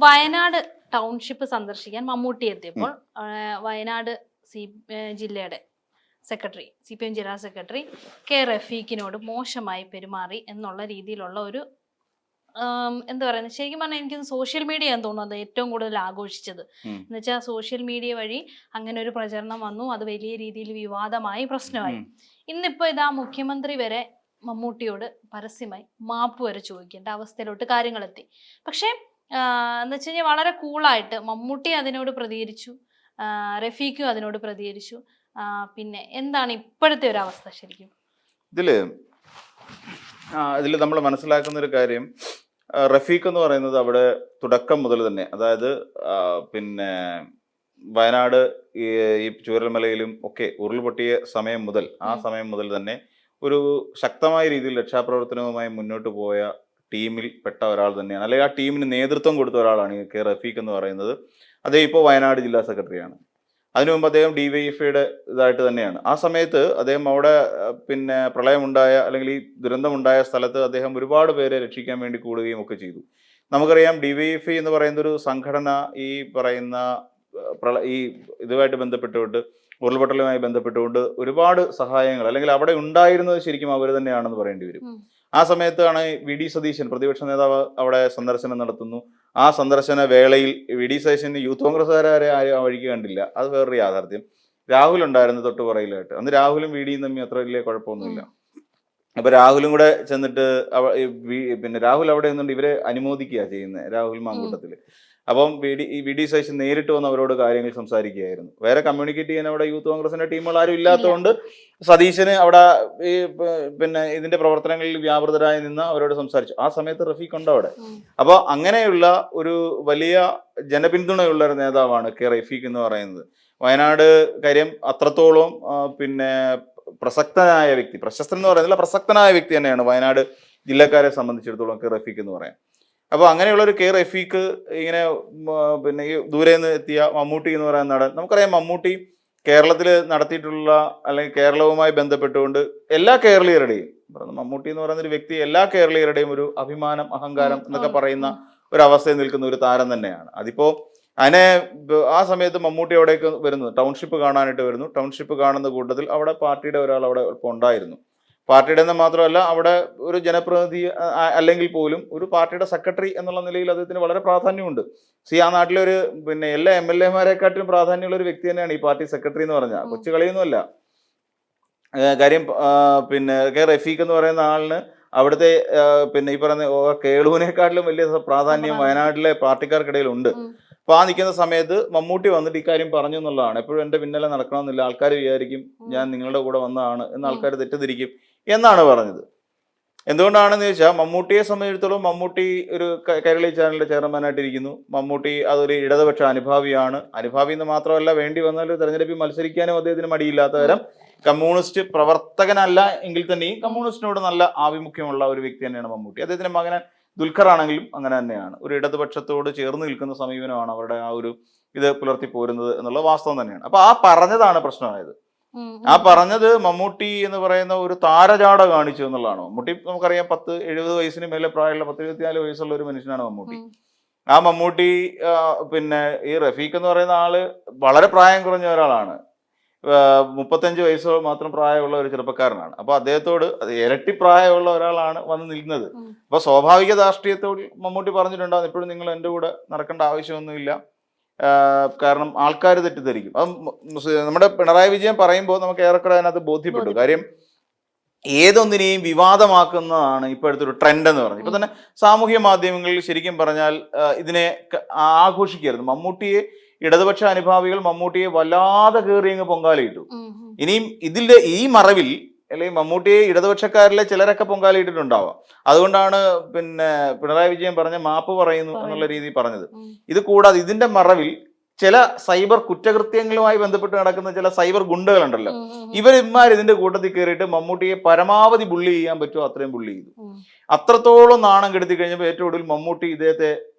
Wayanad township സന്ദർശിക്കാൻ മമ്മൂട്ടി എത്തിയപ്പോൾ വയനാട് ജില്ലയുടെ സെക്രട്ടറി CPM ജില്ലാ സെക്രട്ടറി കെ റഫീഖിനോട് മോശമായി പെരുമാറി എന്നുള്ള രീതിയിലുള്ള ഒരു എന്താ പറയുന്നത്, ശരിക്കും പറഞ്ഞാൽ എനിക്ക് സോഷ്യൽ മീഡിയ എന്ന് തോന്നുന്നു അത് ഏറ്റവും കൂടുതൽ ആഘോഷിച്ചത്. എന്ന് വെച്ചാൽ സോഷ്യൽ മീഡിയ വഴി അങ്ങനെ ഒരു പ്രചരണം വന്നു, അത് വലിയ രീതിയിൽ വിവാദമായി, പ്രശ്നമായി. ഇന്നിപ്പോ ഇതാ മുഖ്യമന്ത്രി വരെ മമ്മൂട്ടിയോട് പരസ്യമായി മാപ്പ് വരെ ചോദിക്കേണ്ട അവസ്ഥയിലോട്ട് കാര്യങ്ങളെത്തി. പക്ഷേ എന്ന് വെച്ച് കഴിഞ്ഞാൽ വളരെ കൂളായിട്ട് മമ്മൂട്ടി അതിനോട് പ്രതികരിച്ചു, റഫീഖും അതിനോട് പ്രതികരിച്ചു. പിന്നെ എന്താണ് ഇപ്പോഴത്തെ ഒരു അവസ്ഥ ശരിക്കും? ഇതിൽ നമ്മൾ മനസ്സിലാക്കുന്ന ഒരു കാര്യം, റഫീഖ് എന്ന് പറയുന്നത് അവിടെ തുടക്കം മുതൽ തന്നെ, അതായത് പിന്നെ വയനാട് ഈ ചൂരൽമലയിലും ഒക്കെ ഉരുൾപൊട്ടിയ സമയം മുതൽ, ആ സമയം മുതൽ തന്നെ ഒരു ശക്തമായ രീതിയിൽ രക്ഷാപ്രവർത്തനവുമായി മുന്നോട്ട് പോയ ടീമിൽ പെട്ട ഒരാൾ തന്നെയാണ്, അല്ലെങ്കിൽ ആ ടീമിന് നേതൃത്വം കൊടുത്ത ഒരാളാണ് കെ റഫീഖ് എന്ന് പറയുന്നത്. അദ്ദേഹം ഇപ്പോൾ വയനാട് ജില്ലാ സെക്രട്ടറിയാണ്. അതിനു മുമ്പ് അദ്ദേഹം DYFIയുടെ ഇതായിട്ട് തന്നെയാണ്. ആ സമയത്ത് അദ്ദേഹം അവിടെ പിന്നെ പ്രളയമുണ്ടായ അല്ലെങ്കിൽ ഈ ദുരന്തമുണ്ടായ സ്ഥലത്ത് അദ്ദേഹം ഒരുപാട് പേരെ രക്ഷിക്കാൻ വേണ്ടി കൂടുകയും ഒക്കെ ചെയ്തു. നമുക്കറിയാം DYFI എന്ന് പറയുന്ന ഒരു സംഘടന ഈ പറയുന്ന ഈ ഇതുമായിട്ട് ബന്ധപ്പെട്ടുകൊണ്ട്, ഉരുൾപൊട്ടലുമായി ബന്ധപ്പെട്ടുകൊണ്ട് ഒരുപാട് സഹായങ്ങൾ, അല്ലെങ്കിൽ അവിടെ ഉണ്ടായിരുന്നത് ശരിക്കും അവർ തന്നെയാണെന്ന് പറയേണ്ടി വരും. ആ സമയത്താണ് VD സതീശൻ, പ്രതിപക്ഷ നേതാവ്, അവിടെ സന്ദർശനം നടത്തുന്നു. ആ സന്ദർശന വേളയിൽ VD സതീശന് യൂത്ത് കോൺഗ്രസ്സുകാരെ ആരും ആ വഴിക്ക് കണ്ടില്ല. അത് വേറൊരു യാഥാർത്ഥ്യം. രാഹുൽ ഉണ്ടായിരുന്നു തൊട്ടുപുറയിലായിട്ട്. അന്ന് രാഹുലും VDയും തമ്മിൽ അത്ര വലിയ കുഴപ്പമൊന്നുമില്ല. അപ്പൊ രാഹുലും കൂടെ ചെന്നിട്ട് പിന്നെ രാഹുൽ അവിടെ നിന്നുകൊണ്ട് ഇവരെ അനുമോദിക്കുക ചെയ്യുന്നത്, രാഹുൽ മാങ്കൂട്ടത്തില്. അപ്പം VD സതീശൻ നേരിട്ട് വന്ന് അവരോട് കാര്യങ്ങൾ സംസാരിക്കുകയായിരുന്നു. വേറെ കമ്മ്യൂണിക്കേറ്റ് ചെയ്യാൻ അവിടെ യൂത്ത് കോൺഗ്രസിന്റെ ടീമുകൾ ആരും ഇല്ലാത്തതുകൊണ്ട് സതീശന് അവിടെ ഈ പിന്നെ ഇതിന്റെ പ്രവർത്തനങ്ങളിൽ വ്യാപൃതരായി നിന്ന് അവരോട് സംസാരിച്ചു. ആ സമയത്ത് റഫീഖ് ഉണ്ട് അവിടെ. അപ്പോൾ അങ്ങനെയുള്ള ഒരു വലിയ ജനപിന്തുണയുള്ള ഒരു നേതാവാണ് കെ റഫീഖ് എന്ന് പറയുന്നത്. വയനാട് കാര്യം അത്രത്തോളം പിന്നെ പ്രസക്തനായ വ്യക്തി, പ്രശസ്തൻ എന്ന് പറയുന്നില്ല, പ്രസക്തനായ വ്യക്തി തന്നെയാണ് വയനാട് ജില്ലക്കാരെ സംബന്ധിച്ചിടത്തോളം കെ റഫീഖ് എന്ന് പറയാം. അപ്പോൾ അങ്ങനെയുള്ള ഒരു കെ റഫീഖ് ഇങ്ങനെ പിന്നെ ഈ ദൂരെ നിന്ന് എത്തിയ മമ്മൂട്ടി എന്ന് പറയുന്ന നടൻ, നമുക്കറിയാം മമ്മൂട്ടി കേരളത്തിൽ നടത്തിയിട്ടുള്ള, അല്ലെങ്കിൽ കേരളവുമായി ബന്ധപ്പെട്ടുകൊണ്ട് എല്ലാ കേരളീയരുടെയും, മമ്മൂട്ടി എന്ന് പറയുന്ന ഒരു വ്യക്തി എല്ലാ കേരളീയരുടെയും ഒരു അഭിമാനം, അഹങ്കാരം എന്നൊക്കെ പറയുന്ന ഒരു അവസ്ഥയിൽ നിൽക്കുന്ന ഒരു താരം തന്നെയാണ്. അതിപ്പോ അതിനെ ആ സമയത്ത് മമ്മൂട്ടി അവിടേക്ക് വരുന്നു, ടൗൺഷിപ്പ് കാണാനായിട്ട് വരുന്നു. ടൗൺഷിപ്പ് കാണുന്ന കൂട്ടത്തിൽ അവിടെ പാർട്ടിയുടെ ഒരാൾ അവിടെ ഉണ്ടായിരുന്നു. പാർട്ടിയുടെ എന്ന് മാത്രമല്ല, അവിടെ ഒരു ജനപ്രതിനിധി അല്ലെങ്കിൽ പോലും ഒരു പാർട്ടിയുടെ സെക്രട്ടറി എന്നുള്ള നിലയിൽ അദ്ദേഹത്തിന് വളരെ പ്രാധാന്യമുണ്ട്. ആ നാട്ടിലെ ഒരു പിന്നെ എല്ലാ MLA-മാരെക്കാട്ടിലും പ്രാധാന്യമുള്ള ഒരു വ്യക്തി തന്നെയാണ് ഈ പാർട്ടി സെക്രട്ടറി എന്ന് പറഞ്ഞാൽ. കൊച്ചു കളിയൊന്നുമല്ല കാര്യം. പിന്നെ കെ റഫീഖ് എന്ന് പറയുന്ന ആളിന് അവിടുത്തെ പിന്നെ ഈ പറയുന്ന കേളുവിനെക്കാട്ടിലും വലിയ പ്രാധാന്യം വയനാട്ടിലെ പാർട്ടിക്കാർക്കിടയിൽ ഉണ്ട്. അപ്പൊ ആ നിൽക്കുന്ന സമയത്ത് മമ്മൂട്ടി വന്നിട്ട് ഇക്കാര്യം പറഞ്ഞു എന്നുള്ളതാണ്. എപ്പോഴും എന്റെ പിന്നാലെ നടക്കണമെന്നില്ല, ആൾക്കാർ വിചാരിക്കും ഞാൻ നിങ്ങളുടെ കൂടെ വന്നതാണ് എന്ന് ആൾക്കാർ തെറ്റിദ്ധരിക്കും എന്നാണ് പറഞ്ഞത്. എന്തുകൊണ്ടാണെന്ന് ചോദിച്ചാൽ, മമ്മൂട്ടിയെ സംബന്ധിച്ചിടത്തോളം മമ്മൂട്ടി ഒരു കൈരളി ചാനലിന്റെ ചെയർമാനായിട്ടിരിക്കുന്നു. മമ്മൂട്ടി അതൊരു ഇടതുപക്ഷ അനുഭാവിയാണ്. അനുഭാവി എന്ന് മാത്രമല്ല, വേണ്ടി വന്നാൽ തെരഞ്ഞെടുപ്പിൽ മത്സരിക്കാനും അദ്ദേഹത്തിന് മടിയില്ലാത്ത തരം കമ്മ്യൂണിസ്റ്റ് പ്രവർത്തകനല്ല എങ്കിൽ തന്നെയും കമ്മ്യൂണിസ്റ്റിനോട് നല്ല ആഭിമുഖ്യമുള്ള ഒരു വ്യക്തി തന്നെയാണ് മമ്മൂട്ടി. അദ്ദേഹത്തിന്റെ മകനെ ദുൽഖർ ആണെങ്കിലും അങ്ങനെ തന്നെയാണ്. ഒരു ഇടതുപക്ഷത്തോട് ചേർന്ന് നിൽക്കുന്ന സമീപനമാണ് അവരുടെ ആ ഒരു ഇത് പുലർത്തി പോരുന്നത് എന്നുള്ള വാസ്തവം തന്നെയാണ്. അപ്പൊ ആ പറഞ്ഞതാണ് പ്രശ്നമായത്. ആ പറഞ്ഞത് മമ്മൂട്ടി എന്ന് പറയുന്ന ഒരു താരജാട കാണിച്ചു എന്നുള്ളതാണ്. മമ്മൂട്ടി നമുക്കറിയാം 70 വയസ്സിന് മേലെ പ്രായമുള്ള 74 വയസ്സുള്ള ഒരു മനുഷ്യനാണ് മമ്മൂട്ടി. ആ മമ്മൂട്ടി പിന്നെ ഈ റഫീഖ് എന്ന് പറയുന്ന ആള് വളരെ പ്രായം കുറഞ്ഞ ഒരാളാണ്. 35 വയസ്സ് മാത്രം പ്രായമുള്ള ഒരു ചെറുപ്പക്കാരനാണ്. അപ്പൊ അദ്ദേഹത്തോട് അത് ഇരട്ടി പ്രായമുള്ള ഒരാളാണ് വന്ന് നിൽക്കുന്നത്. അപ്പൊ സ്വാഭാവിക ധാർഷ്ട്രീയത്തോട് മമ്മൂട്ടി പറഞ്ഞിട്ടുണ്ടാകും, എപ്പോഴും നിങ്ങൾ എൻ്റെ കൂടെ നടക്കേണ്ട ആവശ്യമൊന്നുമില്ല, കാരണം ആൾക്കാർ തെറ്റിദ്ധരിക്കും. അത് നമ്മുടെ പിണറായി വിജയൻ പറയുമ്പോൾ നമുക്ക് ഏറെക്കുറെ അതിനകത്ത് ബോധ്യപ്പെട്ടു. കാര്യം ഏതൊന്നിനെയും വിവാദമാക്കുന്നതാണ് ഇപ്പോഴത്തെ ഒരു ട്രെൻഡ് എന്ന് പറഞ്ഞു. ഇപ്പൊ തന്നെ സാമൂഹ്യ മാധ്യമങ്ങളിൽ ശരിക്കും പറഞ്ഞാൽ ഇതിനെ ആഘോഷിക്കരുത്. മമ്മൂട്ടിയെ ഇടതുപക്ഷ അനുഭാവികൾ മമ്മൂട്ടിയെ വല്ലാതെ കയറി അങ്ങ് പൊങ്കാലയിട്ടു. ഇനിയും ഇതിന്റെ ഈ മറവിൽ അല്ലെങ്കിൽ മമ്മൂട്ടിയെ ഇടതുപക്ഷക്കാരിലെ ചിലരൊക്കെ പൊങ്കാലയിട്ടിട്ടുണ്ടാവാം. അതുകൊണ്ടാണ് പിന്നെ പിണറായി വിജയൻ പറഞ്ഞ മാപ്പ് പറയുന്നു എന്നുള്ള രീതിയിൽ പറഞ്ഞത്. ഇത് കൂടാതെ ഇതിന്റെ മറവിൽ ചില സൈബർ കുറ്റകൃത്യങ്ങളുമായി ബന്ധപ്പെട്ട് നടക്കുന്ന ചില സൈബർ ഗുണ്ടകളുണ്ടല്ലോ, ഇവരിന്മാർ ഇതിന്റെ കൂട്ടത്തിൽ കയറിയിട്ട് മമ്മൂട്ടിയെ പരമാവധി ബുള്ളി ചെയ്യാൻ പറ്റുമോ അത്രയും ബുള്ളി ചെയ്തു. അത്രത്തോളം നാണം കെടുത്തി കഴിഞ്ഞപ്പോൾ ഏറ്റവും ഒടുവിൽ മമ്മൂട്ടി ഇദ്ദേഹത്തെ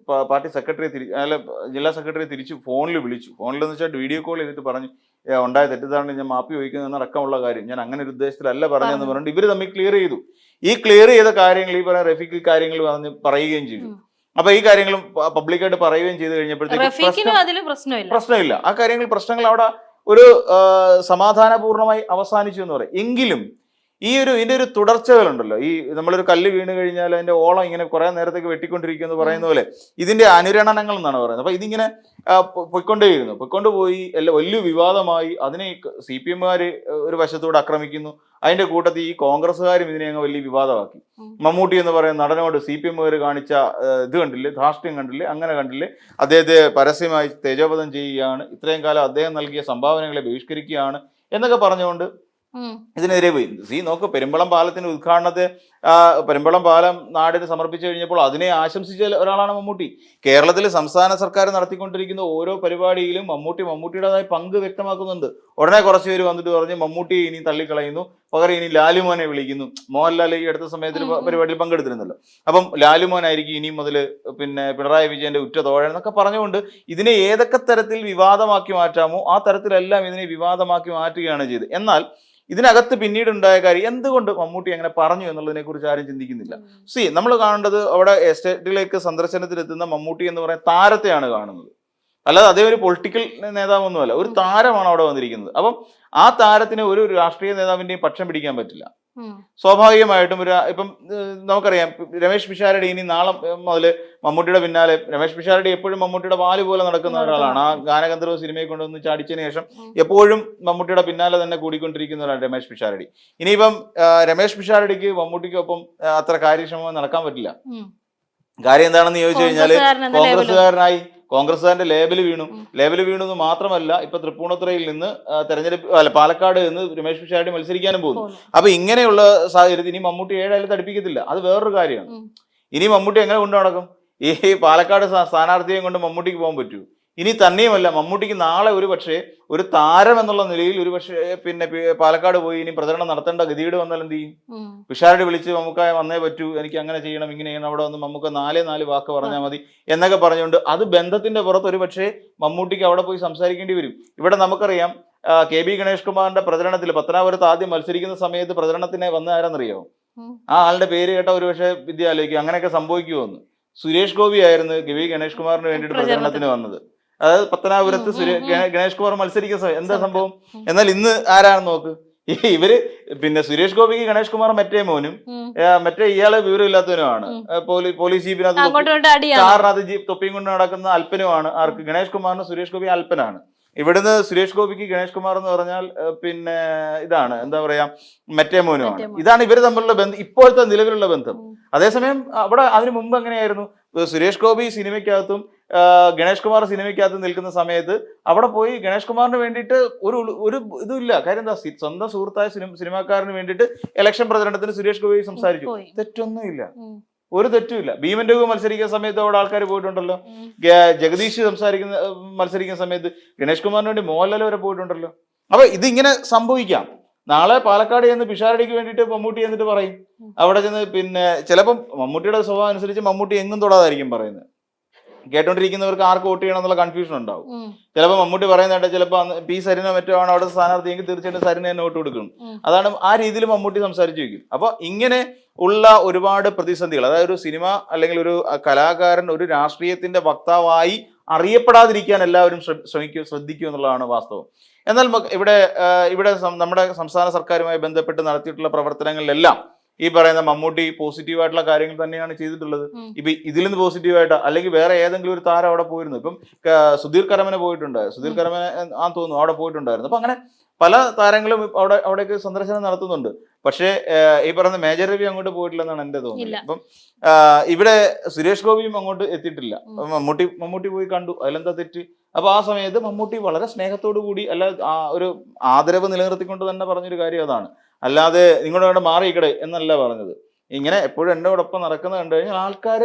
പാർട്ടി സെക്രട്ടറി ജില്ലാ സെക്രട്ടറി തിരിച്ച് ഫോണിൽ വിളിച്ചു. ഫോണിലെന്ന് വെച്ചാൽ വീഡിയോ കോൾ ചെയ്തിട്ട് പറഞ്ഞു, ഉണ്ടായ തെറ്റിദ്ധാരണ ഞാൻ മാപ്പി ചോദിക്കുന്നതെന്ന് അടക്കമുള്ള കാര്യം ഞാൻ അങ്ങനെ ഒരു ഉദ്ദേശത്തിലല്ല പറഞ്ഞതെന്ന് പറഞ്ഞിട്ട് ഇവർ തമ്മിൽ ക്ലിയർ ചെയ്തു. ഈ ക്ലിയർ ചെയ്ത കാര്യങ്ങൾ ഈ പറയുന്ന റഫീഖ് കാര്യങ്ങൾ പറയുകയും ചെയ്തു. അപ്പൊ ഈ കാര്യങ്ങളും പബ്ലിക്കായിട്ട് പറയുകയും ചെയ്ത് കഴിഞ്ഞപ്പോഴത്തേക്ക് പ്രശ്നമില്ല. ആ പ്രശ്നങ്ങൾ അവിടെ ഒരു സമാധാനപൂർണ്ണമായി അവസാനിച്ചു എന്ന് പറയും. എങ്കിലും ഇതിന്റെ ഒരു തുടർച്ചകളുണ്ടല്ലോ, ഈ നമ്മളൊരു കല്ല് വീണ് കഴിഞ്ഞാൽ അതിന്റെ ഓളം ഇങ്ങനെ കുറെ നേരത്തേക്ക് വെട്ടിക്കൊണ്ടിരിക്കും എന്ന് പറയുന്ന പോലെ ഇതിന്റെ അനുരണനങ്ങൾ എന്നാണ് പറയുന്നത്. അപ്പൊ ഇതിങ്ങനെ പൊയ്ക്കൊണ്ടുപോയി എല്ലാം വലിയ വിവാദമായി. അതിനെ CPM-കാർ ഒരു വശത്തൂടെ ആക്രമിക്കുന്നു, അതിന്റെ കൂട്ടത്തിൽ ഈ കോൺഗ്രസ്സുകാരും ഇതിനെ അങ്ങ് വലിയ വിവാദമാക്കി. മമ്മൂട്ടി എന്ന് പറയുന്ന നടനോട് CPM-കാർ കാണിച്ച ഇത് കണ്ടില്ലേ, ധാർഷ്ട്യം കണ്ടില്ലേ, അങ്ങനെ കണ്ടില്ലേ, അദ്ദേഹത്തെ പരസ്യമായി തേജോവധം ചെയ്യുകയാണ്, ഇത്രയും കാലം അദ്ദേഹം നൽകിയ സംഭാവനകളെ ബഹിഷ്കരിക്കുകയാണ് എന്നൊക്കെ പറഞ്ഞുകൊണ്ട് ഇതിനെതിരെ പോയി. നോക്ക്, പെരുമ്പളം പാലത്തിന്റെ ഉദ്ഘാടനത്തെ പെരുമ്പളം പാലം നാടിന് സമർപ്പിച്ചു കഴിഞ്ഞപ്പോൾ അതിനെ ആശംസിച്ച ഒരാളാണ് മമ്മൂട്ടി. കേരളത്തിൽ സംസ്ഥാന സർക്കാർ നടത്തിക്കൊണ്ടിരിക്കുന്ന ഓരോ പരിപാടിയിലും മമ്മൂട്ടിയുടേതായ പങ്ക് വ്യക്തമാക്കുന്നുണ്ട്. ഉടനെ കുറച്ച് പേര് വന്നിട്ട് പറഞ്ഞ് മമ്മൂട്ടി ഇനി തള്ളിക്കളയുന്നു, പകരം ഇനി ലാലുമോനെ വിളിക്കുന്നു. മോഹൻലാൽ ഈ അടുത്ത സമയത്ത് പരിപാടിയിൽ പങ്കെടുത്തിരുന്നല്ലോ. അപ്പം ലാലുമോനായിരിക്കും ഇനി മുതൽ പിണറായി വിജയന്റെ ഉറ്റ തോഴൻ എന്നൊക്കെ പറഞ്ഞുകൊണ്ട് ഇതിനെ ഏതൊക്കെ തരത്തിൽ വിവാദമാക്കി മാറ്റാമോ ആ തരത്തിലെല്ലാം ഇതിനെ വിവാദമാക്കി മാറ്റുകയാണ് ചെയ്തത്. എന്നാൽ ഇതിനകത്ത് പിന്നീടുണ്ടായ കാര്യം എന്തുകൊണ്ട് മമ്മൂട്ടി അങ്ങനെ പറഞ്ഞു എന്നുള്ളതിനെ കുറിച്ച് ആരും ചിന്തിക്കുന്നില്ല. നമ്മൾ കാണേണ്ടത് അവിടെ എസ്റ്റേറ്റിലേക്ക് സന്ദർശനത്തിനെത്തുന്ന മമ്മൂട്ടി എന്ന് പറയുന്ന താരത്തെയാണ് കാണുന്നത്, അല്ലാതെ അതേ ഒരു പൊളിറ്റിക്കൽ നേതാവൊന്നുമല്ല, ഒരു താരമാണ് അവിടെ വന്നിരിക്കുന്നത്. അപ്പം ആ താരത്തിന് ഒരു രാഷ്ട്രീയ നേതാവിന്റെയും പക്ഷം പിടിക്കാൻ പറ്റില്ല. സ്വാഭാവികമായിട്ടും ഇപ്പം നമുക്കറിയാം, രമേശ് പിഷാരടി ഇനി നാളെ മുതൽ മമ്മൂട്ടിയുടെ പിന്നാലെ, രമേശ് പിഷാരടി എപ്പോഴും മമ്മൂട്ടിയുടെ വാല് പോലെ നടക്കുന്ന ഒരാളാണ്. ആ ഗാനഗന്ധർവ സിനിമയെ കൊണ്ടുവന്ന് ചാടിച്ചതിന് ശേഷം എപ്പോഴും മമ്മൂട്ടിയുടെ പിന്നാലെ തന്നെ കൂടിക്കൊണ്ടിരിക്കുന്ന ഒരാളാണ് രമേശ് പിഷാരടി. ഇനിയിപ്പം രമേശ് പിഷാരടിക്ക് മമ്മൂട്ടിക്കൊപ്പം അത്ര കാര്യക്ഷമമായി നടക്കാൻ പറ്റില്ല. കാര്യം എന്താണെന്ന് ചോദിച്ചു കഴിഞ്ഞാല് കോൺഗ്രസ്സുകാരന്റെ ലേബല് വീണു എന്ന് മാത്രമല്ല, ഇപ്പൊ തൃപ്പൂണിത്തുറയിൽ നിന്ന് പാലക്കാട് നിന്ന് രമേശ് പിഷാരടി മത്സരിക്കാനും പോകുന്നു. അപ്പൊ ഇങ്ങനെയുള്ള സാഹചര്യത്തിൽ ഇനി മമ്മൂട്ടി 7 അയലത്ത് അടുപ്പിക്കത്തില്ല. അത് വേറൊരു കാര്യമാണ്. ഇനി മമ്മൂട്ടി എങ്ങനെ കൊണ്ടു നടക്കും? ഈ പാലക്കാട് സ്ഥാനാർത്ഥിയെയും കൊണ്ട് മമ്മൂട്ടിക്ക് പോകാൻ പറ്റൂ? ഇനി തന്നെയുമല്ല, മമ്മൂട്ടിക്ക് നാളെ ഒരു പക്ഷേ ഒരു താരം എന്നുള്ള നിലയിൽ ഒരു പക്ഷേ പാലക്കാട് പോയി ഇനി പ്രചരണം നടത്തേണ്ട ഗതികേട് വന്നാൽ എന്ത് ചെയ്യും? പിഷാരടി വിളിച്ച് മമ്മൂക്ക വന്നേ പറ്റൂ, എനിക്ക് അങ്ങനെ ചെയ്യണം, ഇങ്ങനെ ചെയ്യണം, അവിടെ വന്ന് മമ്മൂക്ക 4 വാക്ക് പറഞ്ഞാൽ മതി എന്നൊക്കെ പറഞ്ഞുകൊണ്ട് അത് ബന്ധത്തിന്റെ പുറത്ത് ഒരു പക്ഷേ മമ്മൂട്ടിക്ക് അവിടെ പോയി സംസാരിക്കേണ്ടി വരും. ഇവിടെ നമുക്കറിയാം, KB ഗണേഷ് കുമാറിന്റെ പ്രചരണത്തിൽ പത്തനാപുരത്ത് ആദ്യം മത്സരിക്കുന്ന സമയത്ത് പ്രചരണത്തിന് വന്ന ആരെന്നറിയാമോ? ആ ആളുടെ പേര് കേട്ട ഒരു പക്ഷേ വിദ്യാലയിക്കും അങ്ങനെയൊക്കെ സംഭവിക്കുമെന്ന്. സുരേഷ് ഗോപി ആയിരുന്നു KB ഗണേഷ് കുമാറിന് വേണ്ടിയിട്ട് പ്രചരണത്തിന് വന്നത്. അതായത് പത്തനാപുരത്ത് ഗണേഷ് കുമാർ മത്സരിക്കുന്ന സമയം എന്താ സംഭവം? എന്നാൽ ഇന്ന് ആരാണെന്ന് നോക്ക്, ഇവര് സുരേഷ് ഗോപിക്ക് ഗണേഷ് കുമാർ മറ്റേ മോനും മറ്റേ ഇയാളെ വിവരമില്ലാത്തവനുമാണ്. പോലീസ് ജീപ്പിനകത്ത് കാറിനകത്ത് തൊപ്പിയും കൊണ്ട് നടക്കുന്ന അല്പനുമാണ്. ആർക്ക്? ഗണേഷ് കുമാറിന് സുരേഷ് ഗോപി അല്പനാണ്. ഇവിടുന്ന് സുരേഷ് ഗോപിക്ക് ഗണേഷ് കുമാർ എന്ന് പറഞ്ഞാൽ ഇതാണ് എന്താ പറയാ, മറ്റേ മോനുമാണ്. ഇതാണ് ഇവര് തമ്മിലുള്ള ബന്ധം, ഇപ്പോഴത്തെ നിലവിലുള്ള ബന്ധം. അതേസമയം അവിടെ അതിനു മുമ്പ് എങ്ങനെയായിരുന്നു? സുരേഷ് ഗോപി സിനിമയ്ക്കകത്തും ഗണേഷ് കുമാർ സിനിമയ്ക്കകത്ത് നിൽക്കുന്ന സമയത്ത് അവിടെ പോയി ഗണേഷ് കുമാറിന് വേണ്ടിയിട്ട് ഒരു ഇതുമില്ല. കാര്യം എന്താ, സ്വന്തം സുഹൃത്തായ സിനിമാക്കാരന് വേണ്ടിയിട്ട് ഇലക്ഷൻ പ്രചരണത്തിന് സുരേഷ് ഗോപി സംസാരിച്ചു. തെറ്റൊന്നുമില്ല, ഒരു തെറ്റുമില്ല. ഭീമൻ രഘു മത്സരിക്കുന്ന സമയത്ത് അവിടെ ആൾക്കാർ പോയിട്ടുണ്ടല്ലോ. ജഗദീഷ് മത്സരിക്കുന്ന സമയത്ത് ഗണേഷ് കുമാറിന് വേണ്ടി മോഹൻലാൽ വരെ പോയിട്ടുണ്ടല്ലോ. അപ്പൊ ഇതിങ്ങനെ സംഭവിക്കാം. നാളെ പാലക്കാട് ചെന്ന് പിഷാരടിക്ക് വേണ്ടിയിട്ട് മമ്മൂട്ടി എന്നിട്ട് പറയും. അവിടെ ചെന്ന് ചിലപ്പം മമ്മൂട്ടിയുടെ സ്വഭാവം അനുസരിച്ച് മമ്മൂട്ടി എങ്ങും തൊടാതായിരിക്കും പറയുന്നത്. കേട്ടോണ്ടിരിക്കുന്നവർക്ക് ആർക്ക് വോട്ട് ചെയ്യണം എന്നുള്ള കൺഫ്യൂഷൻ ഉണ്ടാവും. ചിലപ്പോൾ മമ്മൂട്ടി പറയുന്നതായിട്ട് ചിലപ്പോൾ P സരിനോ മറ്റോ ആണ് അവിടെ സ്ഥാനാർത്ഥിയെങ്കിൽ തീർച്ചയായിട്ടും സരിന് തന്നെ വോട്ട് കൊടുക്കണം. അതാണ് ആ രീതിയിൽ മമ്മൂട്ടി സംസാരിച്ചു വയ്ക്കും. അപ്പൊ ഇങ്ങനെ ഉള്ള ഒരുപാട് പ്രതിസന്ധികൾ, അതായത് ഒരു സിനിമ അല്ലെങ്കിൽ ഒരു കലാകാരൻ ഒരു രാഷ്ട്രീയത്തിന്റെ വക്താവായി അറിയപ്പെടാതിരിക്കാൻ എല്ലാവരും ശ്രദ്ധിക്കും എന്നുള്ളതാണ് വാസ്തവം. എന്നാൽ ഇവിടെ നമ്മുടെ സംസ്ഥാന സർക്കാരുമായി ബന്ധപ്പെട്ട് നടത്തിയിട്ടുള്ള പ്രവർത്തനങ്ങളിലെല്ലാം ഈ പറയുന്ന മമ്മൂട്ടി പോസിറ്റീവായിട്ടുള്ള കാര്യങ്ങൾ തന്നെയാണ് ചെയ്തിട്ടുള്ളത്. ഇപ്പൊ ഇതിൽ നിന്ന് പോസിറ്റീവായിട്ട് അല്ലെങ്കിൽ വേറെ ഏതെങ്കിലും ഒരു താരം അവിടെ പോയിരുന്നു. ഇപ്പം സുധീർ കരമന പോയിട്ടുണ്ടായിരുന്നു, സുധീർ കരമന തോന്നുന്നു അവിടെ പോയിട്ടുണ്ടായിരുന്നു. അപ്പൊ അങ്ങനെ പല താരങ്ങളും അവിടേക്ക് സന്ദർശനം നടത്തുന്നുണ്ട്. പക്ഷേ ഈ പറയുന്ന മേജർ രവി അങ്ങോട്ട് പോയിട്ടില്ലെന്നാണ് എന്റെ തോന്നുന്നത്. അപ്പം ഇവിടെ സുരേഷ് ഗോപിയും അങ്ങോട്ട് എത്തിയിട്ടില്ല. മമ്മൂട്ടി പോയി കണ്ടു, അതിലെന്താ തെറ്റ്? അപ്പൊ ആ സമയത്ത് മമ്മൂട്ടി വളരെ സ്നേഹത്തോടു കൂടി ഒരു ആദരവ് നിലനിർത്തിക്കൊണ്ട് തന്നെ പറഞ്ഞൊരു കാര്യം അതാണ്. അല്ലാതെ നിങ്ങളുടെ മാറിയിക്കടെ എന്നല്ല പറഞ്ഞത്. ഇങ്ങനെ എപ്പോഴും എന്നോടൊപ്പം നടക്കുന്നത് കണ്ടു കഴിഞ്ഞാൽ ആൾക്കാർ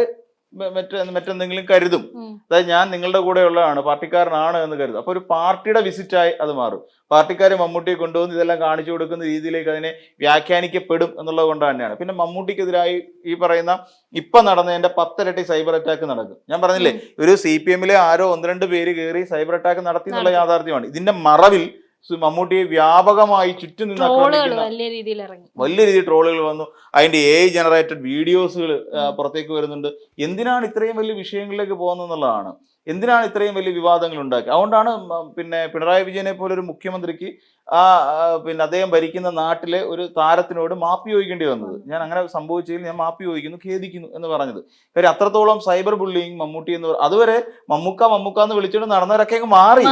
മറ്റെന്തെങ്കിലും കരുതും. അതായത് ഞാൻ നിങ്ങളുടെ കൂടെ ഉള്ളതാണ്, പാർട്ടിക്കാരനാണ് എന്ന് കരുതും. അപ്പൊ ഒരു പാർട്ടിയുടെ വിസിറ്റായി അത് മാറും. പാർട്ടിക്കാർ മമ്മൂട്ടിയെ കൊണ്ടുവന്ന് ഇതെല്ലാം കാണിച്ചു കൊടുക്കുന്ന രീതിയിലേക്ക് അതിനെ വ്യാഖ്യാനിക്കപ്പെടും എന്നുള്ളത് കൊണ്ട് തന്നെയാണ്. പിന്നെ മമ്മൂട്ടിക്കെതിരായി ഈ പറയുന്ന ഇപ്പൊ നടന്നതിന്റെ 10 ഇരട്ടി സൈബർ അറ്റാക്ക് നടക്കും. ഞാൻ പറഞ്ഞില്ലേ, ഒരു CPM-ലെ ആരോ 1-2 പേര് കയറി സൈബർ അറ്റാക്ക് നടത്തി എന്നുള്ള യാഥാർത്ഥ്യമാണ്. ഇതിന്റെ മറവിൽ മമ്മൂട്ടിയെ വ്യാപകമായി ചുറ്റും നിന്ന് ട്രോളുകൾ ആക്രമിക്കുന്ന വലിയ രീതിയിൽ ഇറങ്ങി. വലിയ രീതിയിൽ ട്രോളുകൾ വന്നു. അതിന്റെ AI ജനറേറ്റഡ് വീഡിയോസുകൾ പുറത്തേക്ക് വരുന്നുണ്ട്. എന്തിനാണ് ഇത്രയും വലിയ വിഷയങ്ങളിലേക്ക് പോകുന്നതെന്നുള്ളതാണ്. എന്തിനാണ് ഇത്രയും വലിയ വിവാദങ്ങൾ ഉണ്ടാക്കി? അതുകൊണ്ടാണ് പിന്നെ പിണറായി വിജയനെ പോലെ ഒരു മുഖ്യമന്ത്രിക്ക് പിന്നെ അദ്ദേഹം ഭരിക്കുന്ന നാട്ടിലെ ഒരു താരത്തിനോട് മാപ്പി ചോദിക്കേണ്ടി വന്നത്. ഞാൻ അങ്ങനെ സംഭവിച്ചതിൽ ഞാൻ മാപ്പി ചോദിക്കുന്നു, ഖേദിക്കുന്നു എന്ന് പറഞ്ഞത്. കാര്യം അത്രത്തോളം സൈബർ ബുള്ളിങ് മമ്മൂട്ടി എന്ന് അതുവരെ മമ്മൂക്ക എന്ന് വിളിച്ചുകൊണ്ട് നടന്നവരൊക്കെ അങ്ങ് മാറി.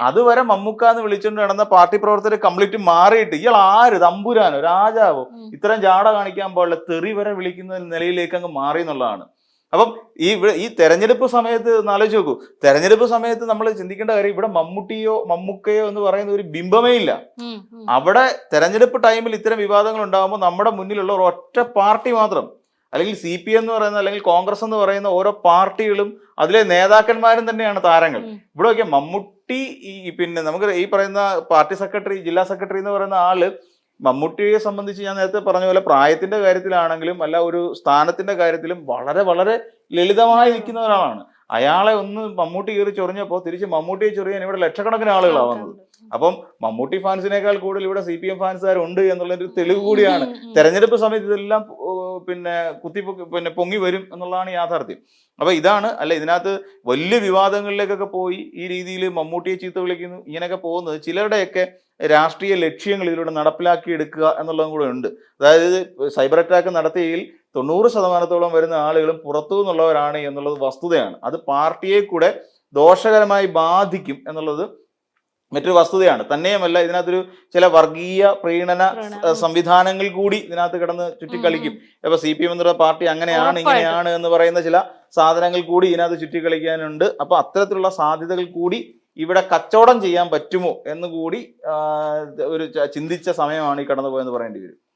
അതുവരെ മമ്മൂക്ക എന്ന് വിളിച്ചുകൊണ്ട് നടന്ന പാർട്ടി പ്രവർത്തകർ കംപ്ലീറ്റ് മാറിയിട്ട് ഇയാൾ ആര്, തമ്പുരാനോ രാജാവോ, ഇത്രയും ജാട കാണിക്കാൻ പാടില്ല, തെറി വരെ വിളിക്കുന്ന നിലയിലേക്ക് അങ്ങ് മാറി എന്നുള്ളതാണ്. അപ്പം ഈ തെരഞ്ഞെടുപ്പ് സമയത്ത് ആലോചിച്ച് നോക്കൂ, തെരഞ്ഞെടുപ്പ് സമയത്ത് നമ്മൾ ചിന്തിക്കേണ്ട കാര്യം ഇവിടെ മമ്മൂക്കയോ എന്ന് പറയുന്ന ഒരു ബിംബമേ ഇല്ല. അവിടെ തെരഞ്ഞെടുപ്പ് ടൈമിൽ ഇത്തരം വിവാദങ്ങൾ ഉണ്ടാകുമ്പോൾ നമ്മുടെ മുന്നിലുള്ള ഒരു ഒറ്റ പാർട്ടി മാത്രം, അല്ലെങ്കിൽ CPM എന്ന് പറയുന്ന അല്ലെങ്കിൽ കോൺഗ്രസ് എന്ന് പറയുന്ന ഓരോ പാർട്ടികളും അതിലെ നേതാക്കന്മാരും തന്നെയാണ് താരങ്ങൾ. ഇവിടെ നോക്കിയാൽ മമ്മൂട്ടി പിന്നെ നമുക്ക് ഈ പറയുന്ന പാർട്ടി സെക്രട്ടറി, ജില്ലാ സെക്രട്ടറി എന്ന് പറയുന്ന ആള് മമ്മൂട്ടിയെ സംബന്ധിച്ച് ഞാൻ നേരത്തെ പറഞ്ഞ പോലെ പ്രായത്തിന്റെ കാര്യത്തിലാണെങ്കിലും അല്ല ഒരു സ്ഥാനത്തിന്റെ കാര്യത്തിലും വളരെ വളരെ ലളിതമായി നിൽക്കുന്ന ഒരാളാണ്. അയാളെ ഒന്ന് മമ്മൂട്ടി കയറി ചൊറിഞ്ഞപ്പോൾ തിരിച്ച് മമ്മൂട്ടിയെ ചൊറിയാൻ ഇവിടെ ലക്ഷക്കണക്കിന് ആളുകളാണ് വന്നത്. അപ്പം മമ്മൂട്ടി ഫാൻസിനേക്കാൾ കൂടുതൽ ഇവിടെ CPM ഫാൻസുകാരുണ്ട് എന്നുള്ളൊരു തെളിവ് കൂടിയാണ്. തെരഞ്ഞെടുപ്പ് സമയത്ത് ഇതെല്ലാം പിന്നെ പൊങ്ങി വരും എന്നുള്ളതാണ് യാഥാർത്ഥ്യം. അപ്പൊ ഇതാണ് അല്ല ഇതിനകത്ത് വലിയ വിവാദങ്ങളിലേക്കൊക്കെ പോയി ഈ രീതിയിൽ മമ്മൂട്ടിയെ ചീത്ത വിളിക്കുന്നു ഇങ്ങനെയൊക്കെ പോകുന്നത് ചിലരുടെയൊക്കെ രാഷ്ട്രീയ ലക്ഷ്യങ്ങൾ ഇതിലൂടെ നടപ്പിലാക്കി എടുക്കുക എന്നുള്ളതും കൂടെ ഉണ്ട്. അതായത് സൈബർ അറ്റാക്ക് നടത്തിയതിൽ 90% വരുന്ന ആളുകളും പുറത്തു നിന്നുള്ളവരാണ് എന്നുള്ളത് വസ്തുതയാണ്. അത് പാർട്ടിയെ കൂടെ ദോഷകരമായി ബാധിക്കും എന്നുള്ളത് മറ്റൊരു വസ്തുതയാണ്. തന്നെയുമല്ല ഇതിനകത്തൊരു ചില വർഗീയ പ്രീണന സംവിധാനങ്ങൾ കൂടി ഇതിനകത്ത് കിടന്ന് ചുറ്റിക്കളിക്കും. ഇപ്പൊ CPM എന്നുള്ള പാർട്ടി അങ്ങനെയാണ് ഇങ്ങനെയാണ് എന്ന് പറയുന്ന ചില സാധനങ്ങൾ കൂടി ഇതിനകത്ത് ചുറ്റിക്കളിക്കാനുണ്ട്. അപ്പൊ അത്തരത്തിലുള്ള സാധ്യതകൾ കൂടി ഇവിടെ കച്ചവടം ചെയ്യാൻ പറ്റുമോ എന്ന് കൂടി ഒരു ചിന്തിച്ച സമയമാണ് ഈ കടന്നുപോയെന്ന് പറയേണ്ടി വരും.